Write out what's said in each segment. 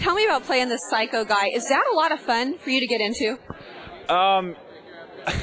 tell me about playing this psycho guy. Is that a lot of fun for you to get into?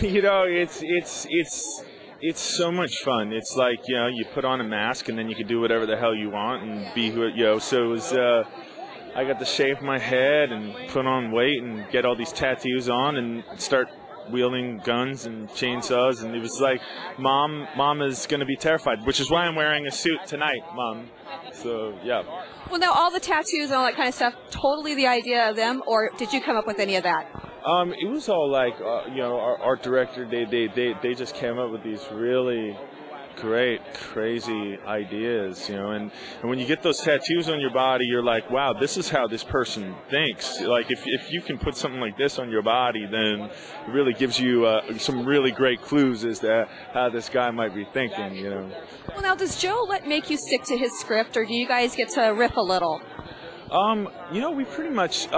You know, it's so much fun. It's like, you know, you put on a mask and then you can do whatever the hell you want and be who, you know. So it was, I got to shave my head and put on weight and get all these tattoos on and start wielding guns and chainsaws, and it was like, Mom is going to be terrified, which is why I'm wearing a suit tonight, Mom. So, yeah. Well, now, all the tattoos and all that kind of stuff, totally the idea of them, or did you come up with any of that? It was all like, you know, our art director, they just came up with these really great, crazy ideas, you know, and when you get those tattoos on your body, you're like, wow, this is how this person thinks. Like, if you can put something like this on your body, then it really gives you some really great clues as to how this guy might be thinking, you know. Well, now, does Joe make you stick to his script, or do you guys get to riff a little? You know, we pretty much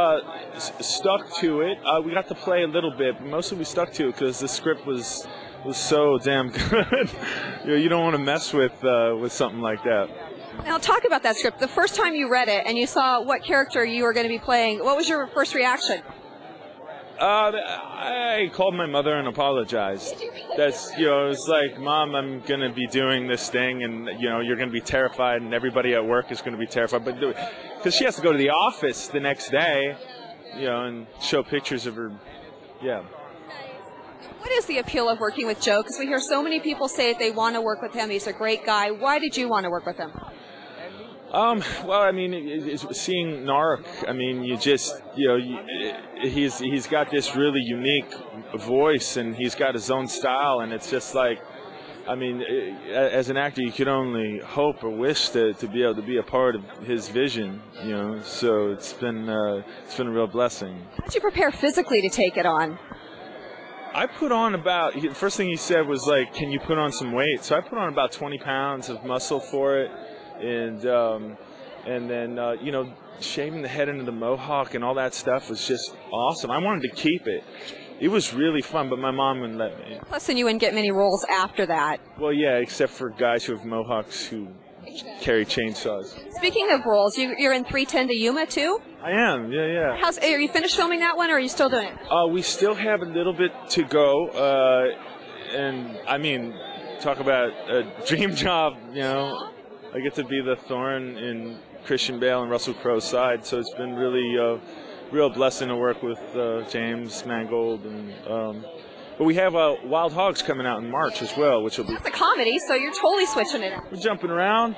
stuck to it. We got to play a little bit, but mostly we stuck to it because the script was so damn good. You know, you don't want to mess with something like that. Now, talk about that script. The first time you read it and you saw what character you were going to be playing, what was your first reaction? I called my mother and apologized. That's, you know, it's like, Mom, I'm going to be doing this thing, and, you know, you're going to be terrified, and everybody at work is going to be terrified. But because she has to go to the office the next day, you know, and show pictures of her, yeah. What is the appeal of working with Joe? Because we hear so many people say that they want to work with him. He's a great guy. Why did you want to work with him? Well, I mean, seeing Narc, I mean, you just, you know, he's got this really unique voice, and he's got his own style, and it's just like, I mean, as an actor, you could only hope or wish to be able to be a part of his vision, you know. So it's been a real blessing. How did you prepare physically to take it on? I put on about, the first thing he said was like, can you put on some weight? So I put on about 20 pounds of muscle for it, and then, you know, shaving the head into the mohawk and all that stuff was just awesome. I wanted to keep it. It was really fun, but my mom wouldn't let me. Plus, then you wouldn't get many roles after that. Well, yeah, except for guys who have mohawks who carry chainsaws. Speaking of roles, you're in 310 to Yuma, too? I am, yeah. Are you finished filming that one, or are you still doing it? We still have a little bit to go, and, I mean, talk about a dream job, you know. I get to be the Thorn in Christian Bale and Russell Crowe's side, so it's been really a real blessing to work with James Mangold. But we have Wild Hogs coming out in March as well, which will be... That's a comedy, so you're totally switching it up. We're jumping around.